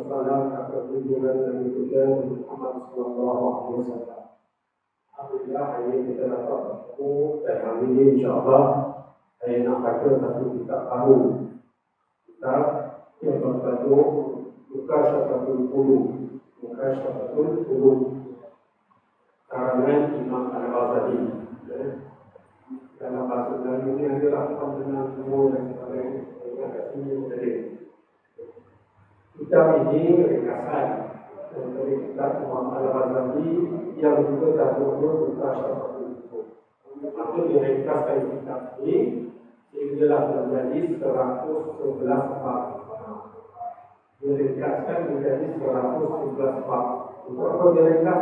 wassalam atas junjungan Nabi kita Muhammad sallallahu alaihi wasallam. Alhamdulillah hari ini kita dapat bertemu dan hari ini insya-Allah saya nak baca satu kitab baru. Kitab yang bertajuk Mukashafatul Qulub. Mukashafatul Qulub karangan Imam Al-Ghazali. Dalam bahasa Melayu ini adalah pembenaran semua dan sebagainya yang kat sini tadi. Kitab ini ringkasan dari kitab Imam Al-Ghazali yang juga tajuknya Mukashafatul Qulub. Maka diringkaskan kitab ini sehinggalah menjadi 111 bab. Diringkaskan menjadi 111 bab. Untuk apa diringkas?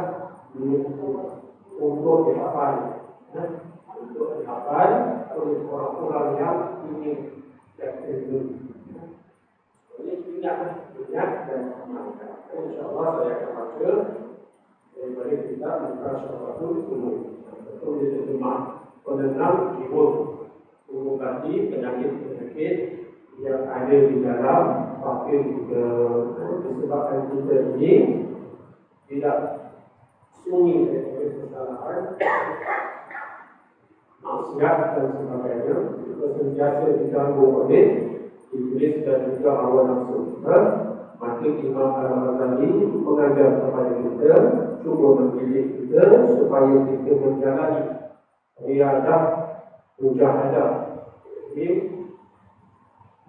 Untuk dihafal. Untuk dihafal oleh orang-orang yang ingin ilmu. Ini ingat dan amalkan. InsyaAllah saya akan baca daripada kitab Mukashafatul Qulub. Betul diterjemah penenang jiwa, mengobati penyakit-penyakit yang ada di dalam batin kita. Disebabkan kita ini tidak sunyi dari kesalahan, maksiat dan sebagainya. Kita sentiasa diganggu oleh iblis dan juga hawa nafsu kita. Maka Imam Al-Ghazali mengajar kepada kita, cuba mendidik kita supaya kita menjalani riadah, mujahadah, ini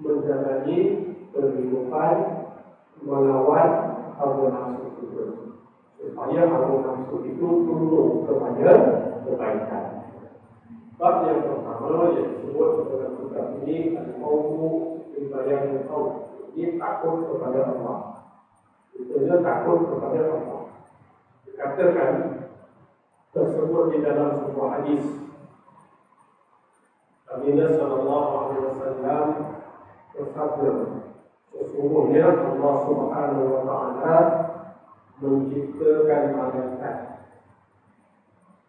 menjalani kehidupan melawan hawa nafsu kita, supaya hawa nafsu itu tunduk kepada kebaikan. Bab yang pertama yang disebut dalam kitab ini al-khawfu min bayanil khawf. Ini takut kepada Allah. Itu takut kepada Allah. Dikatakan tersebut di dalam sebuah hadis. Nabi sallallahu alaihi wasallam bersabda, sesungguhnya Allah Subhanahu wa taala menciptakan malaikat.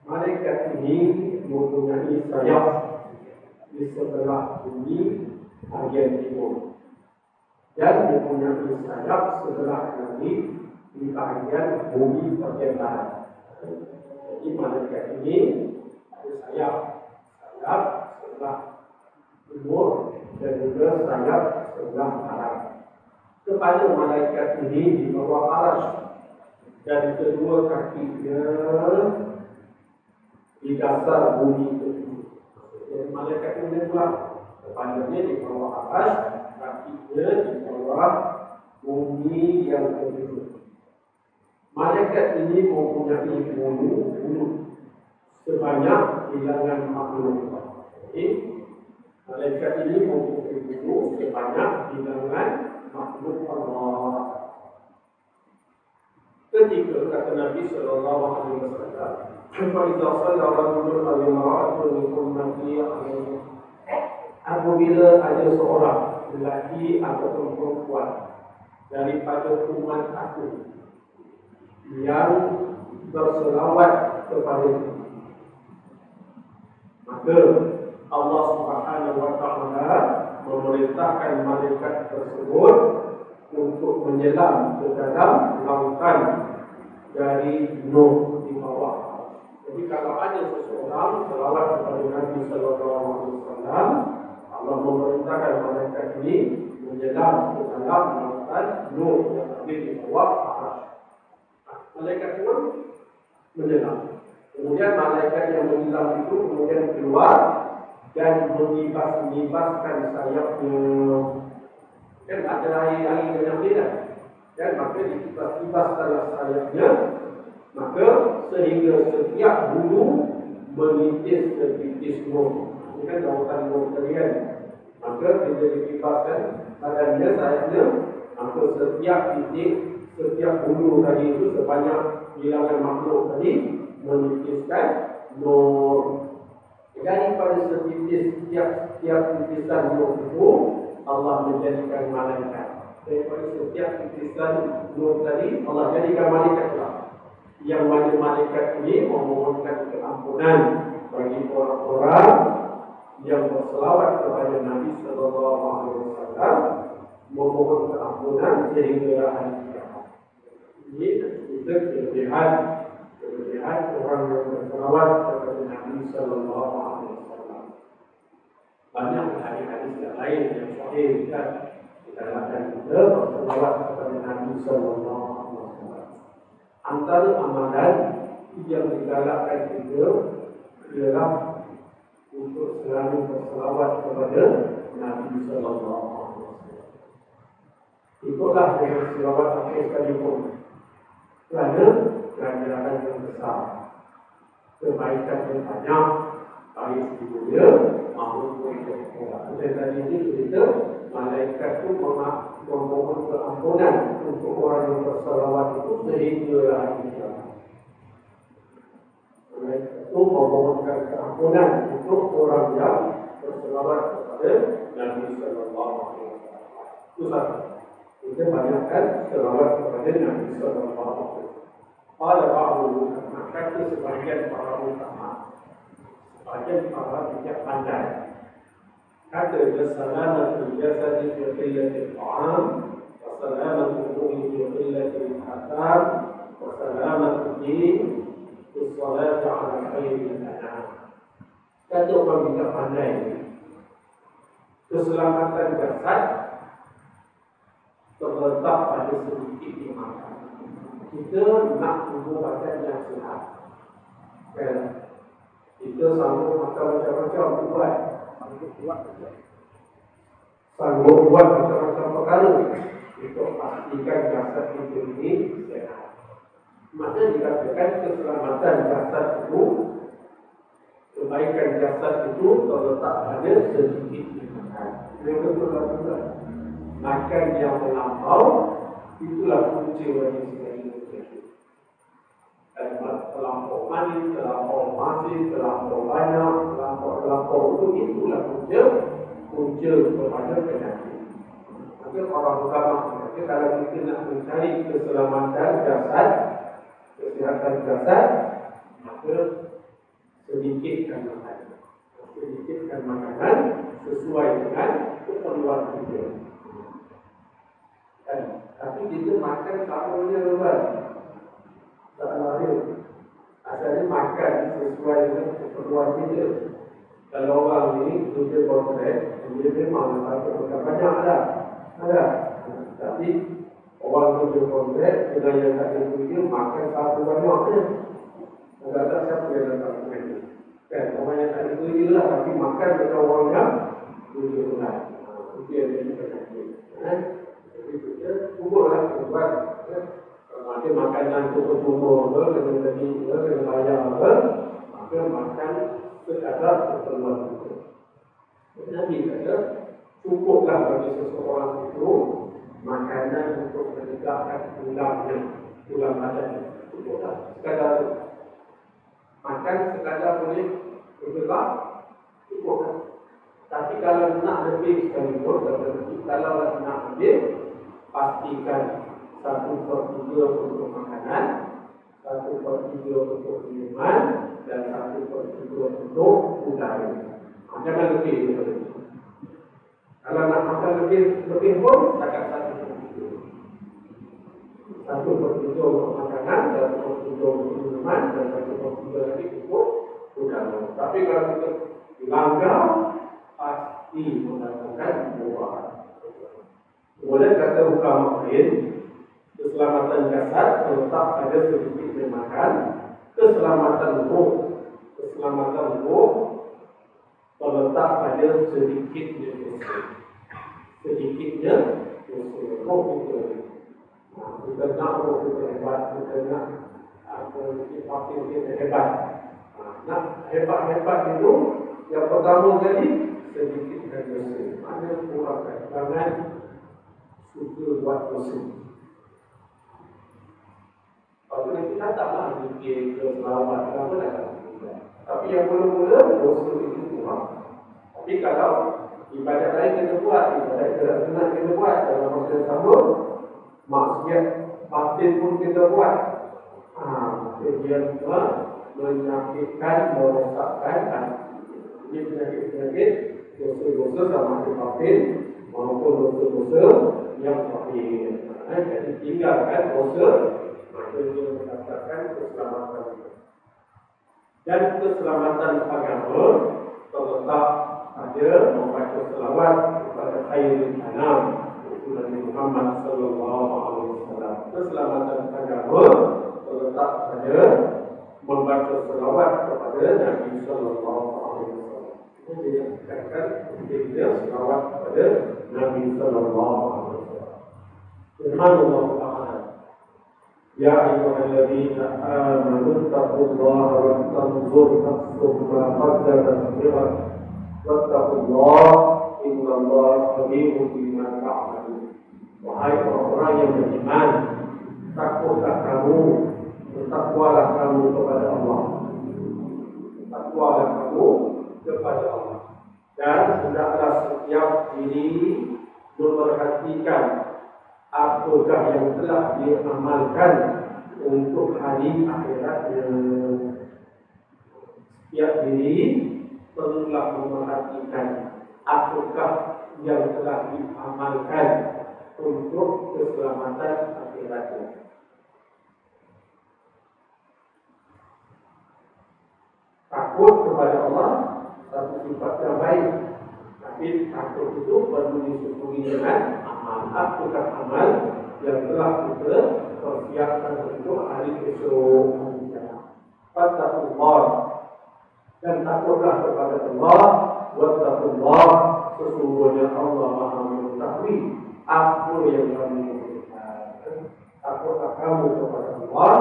Malaikat ini mempunyai sayap di sebelah bumi bahagian timur dan mempunyai sayap sebelah kiri di bahagian bumi bahagian barat. Jadi malaikat ini ada sayap sebelah timur dan juga sayap sebelah barat. Kepada malaikat ini di bawah arasy dan kedua kakinya di dasar bumi itu. Jadi malaikat ini pula kepalanya di bawah arasy, kakinya di bawah bumi yang kedua. Malaikat ini mempunyai bulu sebanyak bilangan makhluk. Jadi malaikat ini mempunyai bulu sebanyak bilangan makhluk Allah. Ketika kata Nabi sallallahu alaihi wasallam, "Fa'idza shalla rajulun aw imra'atun min ummati alaihi." Apabila ada seorang lelaki atau perempuan daripada umat aku yang berselawat kepada aku, maka Allah Subhanahu wa taala memerintahkan malaikat tersebut untuk menyelam ke dalam lautan dari Nuh di bawah. Jadi kalau ada seseorang selawat kepada Nabi sallallahu alaihi wasallam, Allah memerintahkan malaikat ini menyelam ke dalam lautan Nuh yang ada di bawah arasy. Malaikat pun menyelam. Kemudian malaikat yang menyelam itu kemudian keluar dan mengibas-ibaskan sayapnya. Kan ada air-air yang beda. Dan maka dikibas-ibas dalam sayapnya, maka sehingga setiap bulu menitis setitis Nuh. Ini kan lautan Nuh tadi kan. Maka bila dikibaskan badannya, sayapnya, maka setiap titik, setiap bulu tadi itu sebanyak bilangan makhluk tadi menitiskan Nuh. Daripada setiap titisan Nuh itu Allah menjadikan malaikat. Daripada setiap titisan Nuh tadi Allah jadikan malaikat pula. Yang mana malaikat ini memohonkan keampunan bagi orang-orang yang berselawat kepada Nabi sallallahu alaihi wasallam, memohon keampunan sehingga hari kiamat. Ini juga kelebihan orang yang berselawat kepada Nabi Sallallahu Alaihi Wasallam. Banyak hadis-hadis yang lain yang sahih dan digalakkan kita berselawat kepada Nabi Sallallahu Alaihi Wasallam. Antara amalan yang digalakkan kita ialah untuk selalu berselawat kepada Nabi Sallallahu Alaihi Wasallam. Ikutlah dengan selawat akhir sekalipun. Kerana ganjaran yang besar, kebaikan yang banyak, baik di dunia maupun di akhirat. Dan tadi ini kita malaikat itu memohon keampunan untuk orang yang berselawat itu sehingga hari kiamat. Malaikat itu memohonkan keampunan untuk orang yang berselawat kepada Nabi Sallallahu Alaihi Wasallam. Itu satu. Kita banyakkan selawat kepada Nabi Sallallahu Alaihi Wasallam. Pada ba'du kata sebahagian para ulama, sebahagian para bijak pandai, kata salamatu jasadi fi qillatil ta'am, wa salamatu ruhi fi qillatil athar, wa salamatu din fi salati ala khairil anam. Kata orang bijak pandai, keselamatan jasad terletak pada sedikit dimakan. Kita nak tubuh badan yang sihat. Kita sanggup makan macam-macam buat. Sanggup buat macam-macam perkara untuk pastikan jasad kita ini sihat. Maksudnya dikatakan keselamatan jasad itu, kebaikan jasad itu terletak pada sedikit dimakan. Yang kedua juga, makan yang melampau itulah kunci bagi segala sesuatu. Dan terlampau manis, terlampau masin, terlampau banyak, terlampau itulah punca kepada penyakit. Maka orang ulama kata kalau kita nak mencari keselamatan jasad, kesihatan jasad, maka sedikitkan makanan sesuai dengan keperluan kita. Tapi kita makan tak boleh lebat. Tak lahir. Asalnya makan sesuai dengan keperluan kita. Kalau orang ni dia potret, dia memang tak makan banyak dah. Ada. Tapi orang tu potret, kena yang tak ada makan satu banyak je. Tak siapa yang tak makan. Kan orang yang tak ada lah, tapi makan macam orang yang tujuh lah. Itu yang jadi penyakit. Kuburlah buat ada makanan untuk tumbuh dengan lebih dengan bayar maka makan sekadar keperluan itu. Nabi kata cukuplah bagi seseorang itu makanan untuk menegakkan tulang badannya. Cukuplah sekadar makan sekadar boleh bergerak, cukuplah. Tapi kalau nak lebih sekalipun, kalau nak lebih, pastikan 1/3 untuk makanan, 1/3 untuk minuman, dan 1/3 untuk udara. Jangan lebih daripada itu. Kalau nak makan lebih pun, setakat 1/3. 1/3 untuk makanan, 1/3 untuk minuman, dan 1/3 lagi untuk udara. Tapi kalau kita langgar, pasti mendatangkan buah. Kemudian kata ulama lain, keselamatan jasad terletak pada sedikit makan, keselamatan ruh terletak pada sedikitnya dosa. Sedikitnya dosa. Roh kita. Kita nak roh kita hebat, kita nak sifat kita hebat. Nak hebat-hebat itu, yang pertama kali sedikitkan dosa. Mana kurangkan. Jangan suka buat dosa. Kalau kita taklah fikir ke selawat, apa dah tak. Tapi yang mula-mula dosa itu kurang. Tapi kalau ibadat lain kena buat, ibadat gerak sunat kena buat, dalam masa yang sama, maksiat batin pun kita buat. Dia menyakitkan, merosakkan hati. Ini penyakit-penyakit dosa-dosa sama ada batin maupun dosa-dosa yang zahir. Jadi tinggalkan dosa Beliau mengatakan keselamatan. Dan keselamatan agama terletak pada membaca selawat kepada khairul anam Nabi Muhammad sallallahu alaihi wasallam. Keselamatan agama terletak pada membaca selawat kepada Nabi sallallahu alaihi wasallam. Jadi dikatakan pentingnya selawat kepada Nabi sallallahu alaihi wasallam. Firman Allah Taala, Ya ayyuhalladzina amanu taqullaha wa tanzur nafsum ma qaddamat lighad wattaqullaha innallaha khabirun bima ta'malun. Wahai orang-orang yang beriman, takutlah kamu, bertakwalah kamu kepada Allah. Takwalah kamu kepada Allah. Dan hendaklah setiap diri memperhatikan apakah yang telah diamalkan untuk hari akhiratnya. Setiap diri perlulah memperhatikan apakah yang telah diamalkan untuk keselamatan akhiratnya. Takut kepada Allah satu sifat yang baik, tapi takut itu perlu disyukuri dengan amal. Apakah amal yang telah kita persiapkan untuk hari esok? Fattaqullah, dan takutlah kepada Allah. Wattaqullah, sesungguhnya Allah Maha mengetahui apa yang kamu lakukan. Takutlah kamu kepada Allah,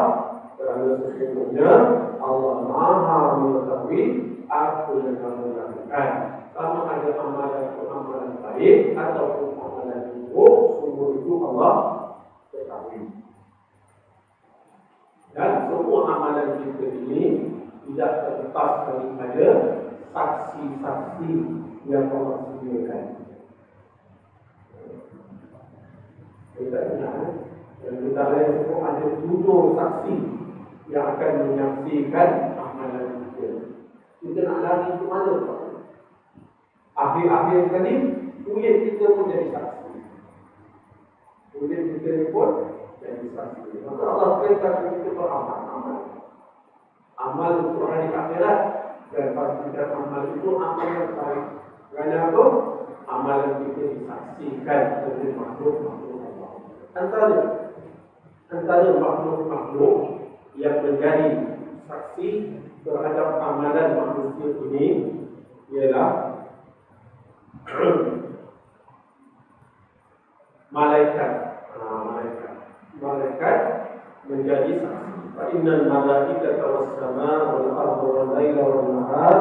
kerana sesungguhnya Allah Maha mengetahui apa yang kamu lakukan. Sama ada amalan baik ataupun amalan buruk, semua itu Allah ketahui. Dan semua amalan kita ini tidak terlepas daripada saksi-saksi yang Allah sediakan. Kita ingat, dan kita lihat semua ada 7 saksi yang akan menyaksikan amalan kita. Kita nak lari ke mana? Akhir-akhir sekali, kulit kita pun jadi saksi. Kulit kita ni pun jadi saksi. Maka Allah perintahkan kita beramal. Amal untuk hari akhirat, dan pastikan amal itu amal yang baik. Kerana apa? Amalan kita disaksikan oleh makhluk-makhluk Allah. Antara makhluk-makhluk yang menjadi saksi terhadap amalan manusia ini ialah malaikat. Malaikat menjadi saksi. Fa innal malaikata was-samaa wal-ardha wal-laila wan-nahar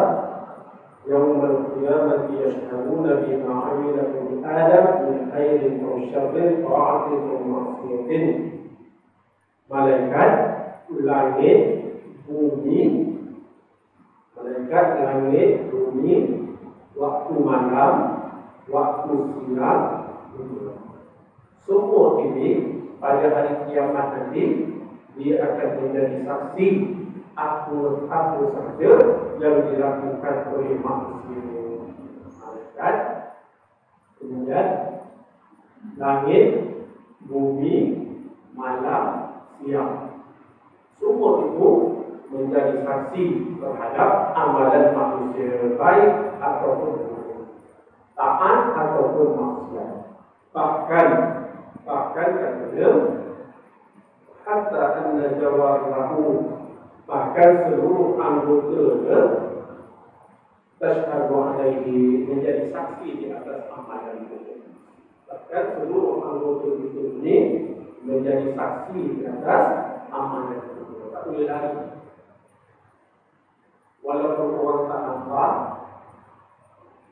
yawmal qiyamati yashhaduna bima 'amila ibnu Adam min khairin aw syarrin, ta'atin aw ma'siyatin. Malaikat langit, bumi, malaikat langit, bumi, waktu malam, waktu siang, semua ini pada hari kiamat nanti dia akan menjadi saksi apa saja yang dilakukan oleh manusia. Malaikat, kemudian langit, bumi, malam, siang, semua itu menjadi saksi terhadap amalan manusia, baik ataupun buruk, taat ataupun maksiat. Bahkan katanya hatta anna jawarihu, bahkan seluruh anggotanya tashhadu alaihi, menjadi saksi di atas amalan itu. Bahkan seluruh anggota itu ini menjadi saksi di atas amalan itu. Tak boleh lari. Walaupun orang tak nampak,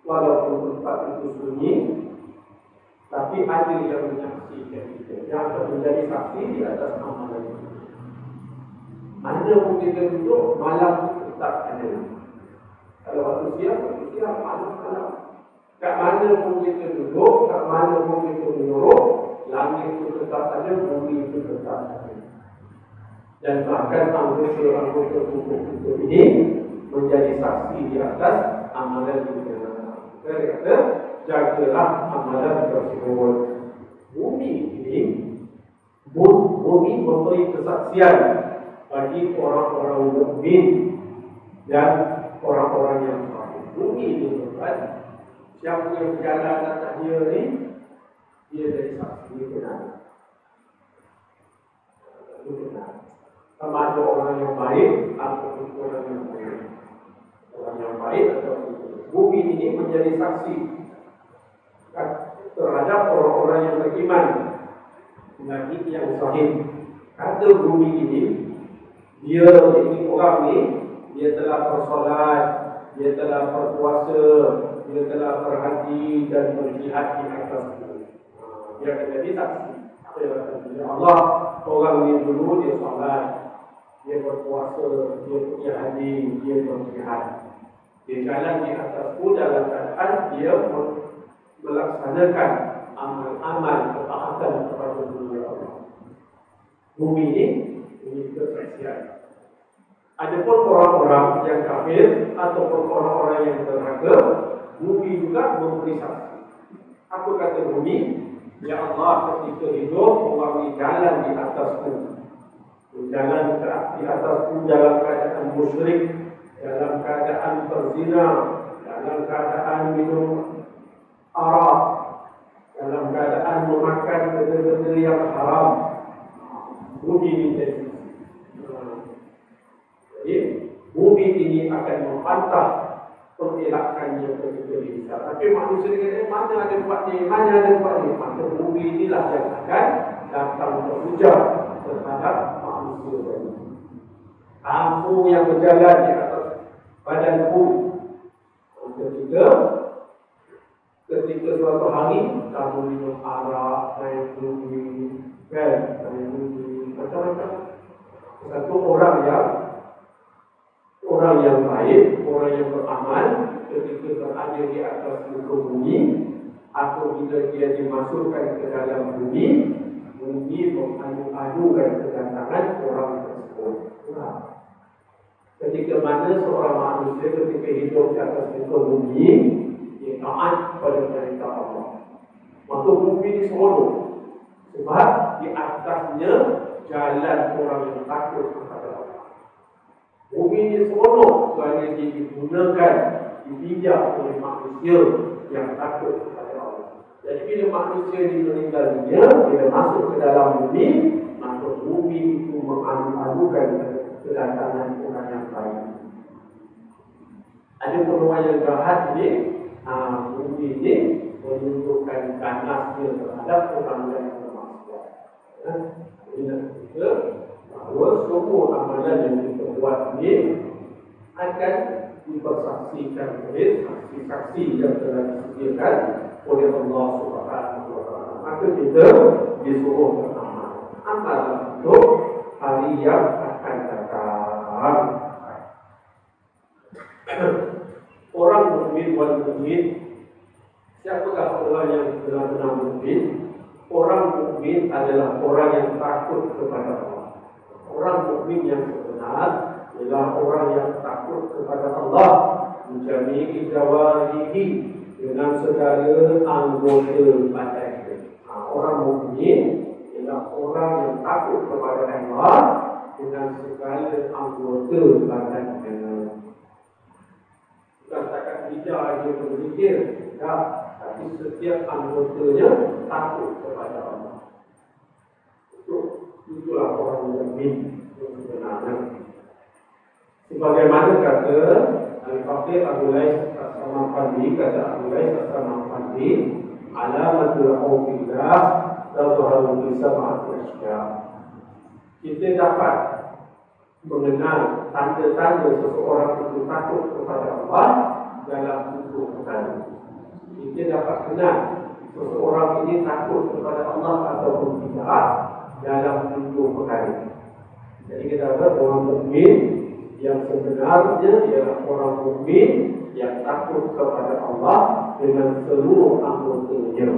walaupun tempat itu sunyi, tapi ada yang menyaksikan kita, yang akan menjadi saksi di atas amalan itu. Mana pun kita duduk, malam tetap ada. Kalau waktu siang, malam. Kat mana pun kita duduk, kat mana pun kita menurut, langit itu tetap ada, bumi itu tetap ada. Dan bahkan anggota tubuh kita ini menjadi saksi di atas amalan kita. Saya kata, jagalah amalan tersebut. Bumi ini, bumi memberi kesaksian bagi orang-orang mukmin dan orang-orang yang saleh. Bumi ini tuan, siapa yang berjalan atas dia ni, dia jadi saksi, dia kenal. Dia kenal. Sama ada orang yang baik ataupun orang yang baik. Orang yang baik ataupun bumi ini menjadi saksi terhadap orang-orang yang beriman lagi yang sahih. Kata bumi ini, dia ini orang ni, dia telah bersolat, dia telah berpuasa, dia telah berhaji dan berjihad di atas bumi. Dia akan jadi saksi. Ya Allah, orang ni dulu dia solat, dia berpuasa, dia pergi haji, dia berjihad. Dia jalan di atas bumi dalam keadaan dia melaksanakan amal-amal ketaatan kepada Allah. Bumi ini kesaksian. Adapun orang-orang yang kafir ataupun orang-orang yang derhaka, bumi juga memberi saksi. Apa kata bumi? Ya Allah, ketika hidup orang ini jalan di atas bumi, jalan di atas bumi dalam keadaan musyrik, dalam keadaan berzina, dalam keadaan minum arak, dalam keadaan memakan benda-benda yang haram. Bumi ini jadi. Jadi, bumi ini akan membantah pengelakannya ketika dihisap. Tapi manusia kata, mana ada buat ni, mana ada buat ni. Maka bumi inilah yang akan datang berujar terhadap manusia ini. Kamu yang berjalan di atas badan bumi. Ketika suatu hari, kamu minum arak, main bumi, kan? Main bumi, macam-macam. Satu orang yang baik, orang yang beramal, ketika berada di atas muka bumi, atau bila dia dimasukkan ke dalam bumi, bumi mengadu-adukan kedatangan orang tersebut. Ketika mana seorang manusia ketika hidup di atas muka bumi, dia taat pada perintah Allah, maka bumi ini seronok. Sebab di atasnya jalan orang yang takut kepada Allah. Bumi ini seronok kerana dia digunakan, dipijak oleh manusia yang takut kepada Allah. Jadi bila manusia ini meninggal dunia, bila masuk ke dalam bumi, maka bumi itu mengadu-adukan kedatangan orang yang baik. Ada orang yang jahat ini, bumi ini menunjukkan ganasnya terhadap orang yang bermaksiat. Ini kita bahawa semua amalan yang kita buat ini akan dipersaksikan oleh saksi-saksi yang telah disediakan oleh Allah Subhanahu wa Ta'ala. Maka kita disuruh beramal. Amal untuk hari yang akan datang. Orang mukmin wal mukmin, siapakah orang yang benar-benar mukmin? Orang mukmin adalah orang yang takut kepada Allah. Orang mukmin yang sebenar adalah orang yang takut kepada Allah, menjadi jawarihi dengan segala anggota badannya. Orang mukmin adalah orang yang takut kepada Allah dengan segala anggota badannya. Bukan setakat lidah dia berzikir, tapi setiap anggotanya takut kepada Allah. Itulah orang mukmin yang sebenarnya. Sebagaimana kata Al-Faqih Abu Lais As-Samarqandi, kata Abu Lais As-Samarqandi, alamatul khawfillah tazharu fi sab'ati asya. Kita dapat mengenal tanda-tanda seseorang itu takut kepada Allah dalam tujuh perkara. Kita dapat kenal seseorang ini takut kepada Allah ataupun tidak dalam tujuh perkara. Jadi kita dapat orang mukmin yang sebenarnya ialah orang mukmin yang takut kepada Allah dengan seluruh anggotanya.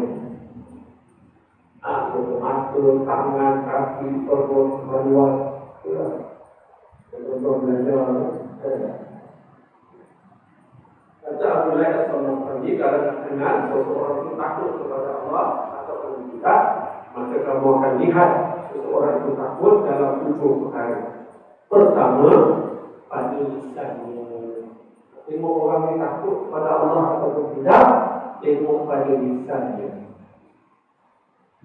Anggota mata, tangan, kaki, perut, maluan, untuk belajar. Kata Abu Lais As-Samarqandi, kalau nak kenal seseorang itu takut kepada Allah ataupun tidak, maka kamu akan lihat seseorang seseorang itu takut dalam 7 perkara. Pertama, pada lisannya. Tengok orang yang takut pada Allah atau tidak, tengok pada lisannya.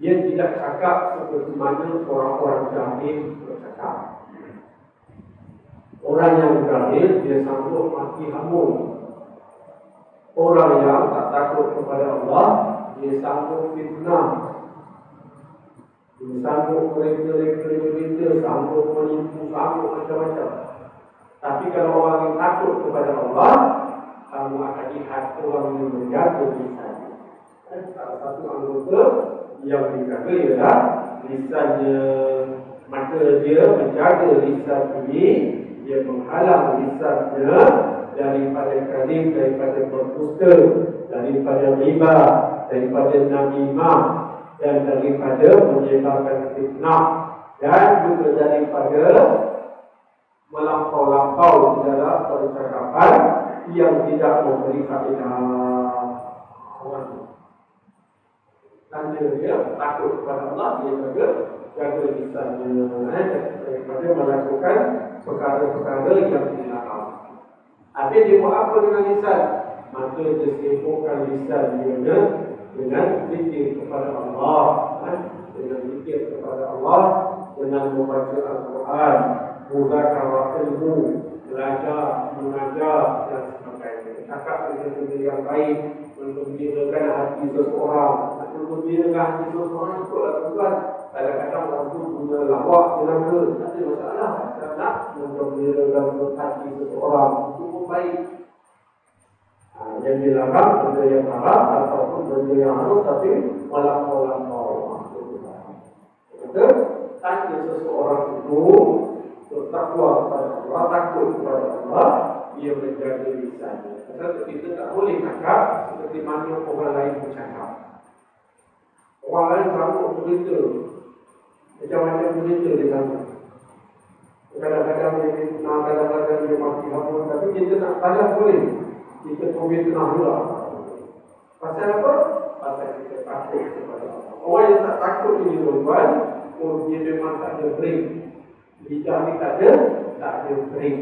Dia tidak cakap seperti mana orang-orang jahil bercakap. Orang yang jahil, dia sanggup mati hamun. Orang yang tak takut kepada Allah, dia sanggup fitnah. Dia sanggup berita-berita, sanggup menipu, sanggup macam-macam. Tapi kalau orang yang takut kepada Allah, kamu akan lihat orang yang menjaga lisannya. Salah satu anggota yang dijaga ialah lisannya. Maka dia menjaga lisan ini, dia menghalang lisannya daripada kalim, daripada berdusta, daripada riba, daripada namimah, dan daripada menyebarkan fitnah, dan juga daripada melampau-lampau di dalam percakapan yang tidak memberi faedah orang. Tanda dia takut kepada Allah, dia juga jaga lisannya daripada melakukan perkara-perkara yang dilarang. Habis dia buat apa dengan lisan? Maka dia sibukkan lisan dia dengan zikir kepada Allah, dengan zikir kepada Allah, dengan membaca Al-Quran, muzakarah ilmu, belajar, mengajar dan sebagainya. Cakap dengan benda yang baik, menggembirakan hati seseorang. Menggembirakan hati seseorang ikutlah tuan. Kadang-kadang orang tu guna lawak jenaka, tak ada masalah. Kita nak menggembirakan hati seseorang, itu pun baik. Yang dilarang benda yang haram ataupun benda yang harus, tapi melampau-lampau. Maka tanya seseorang itu bertakwa kepada Allah, takut kepada Allah, dia menjaga lisannya. Sebab kita tak boleh cakap seperti mana orang lain bercakap. Orang lain sanggup berita, macam-macam berita dia sanggup. Kadang-kadang dia fitnah, kadang-kadang dia mati hamun, tapi kita nak balas boleh. Kita fitnah juga. Pasal apa? Pasal kita takut kepada Allah. Orang yang tak takut ini tuan-tuan, dia memang tak ada brain. Lidah ni tak ada brain.